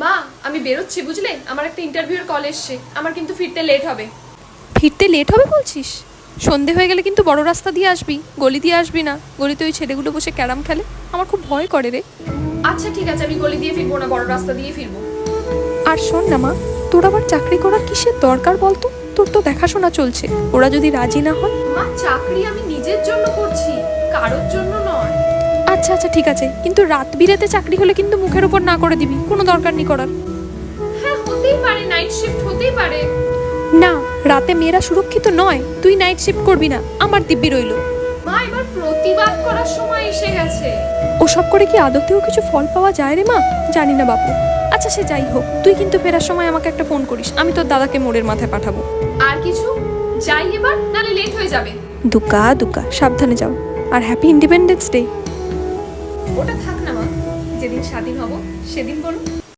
মা আমি বেরোচ্ছি বুঝলে, আমার একটা ইন্টারভিউর কল এসছে, আমার কিন্তু ফিরতে লেট হবে। ফিরতে লেট হবে বলছিস? সন্ধে হয়ে গেলে কিন্তু বড় রাস্তা দিয়ে আসবি, গলি দিয়ে আসবি না। গলিতে ওই ছেলেগুলো বসে ক্যারাম খেলে, আমার খুব ভয় করে রে। আচ্ছা ঠিক আছে, আমি গলি দিয়ে ফিরবো না, বড় রাস্তা দিয়ে ফিরবো। আর শোন না মা, তোর আবার চাকরি করার কিসের দরকার বলতো? তোর তো দেখাশোনা চলছে, ওরা যদি রাজি না হয়। মা চাকরি আমি নিজের জন্য করছি, কারোর জন্য নয়। আচ্ছা আচ্ছা ঠিক আছে, কিন্তু রাত বিরেতে চাকরি হলে কিন্তু মুখের উপর না করে দিবি, কোনো দরকার নেই করার। হ্যাঁ হতেই পারে, নাইট শিফট হতেই পারে। না, রাতে মেয়েরা সুরক্ষিত নয়, তুই নাইট শিফট করবি না, আমার দিব্যি রইল। মা এবার প্রতিবাদ করার সময় এসে গেছে। ওসব করে কি আদতেও কিছু ফল পাওয়া যায় রে মা? জানি না বাপু। আচ্ছা সে যাই হোক, তুই কিন্তু ফেরার সময় আমাকে একটা ফোন করিস, আমি তোর দাদাকে মোড়ের মাথায় পাঠাবো। আর কিছু? যাই এবার, নালে লেট হয়ে যাবে। দুকা দুকা, সাবধানে যাও। আর হ্যাপি ইন্ডিপেন্ডেন্স ডে। ওটা থাক না মা, যেদিন স্বাধীন হব সেদিন বলো।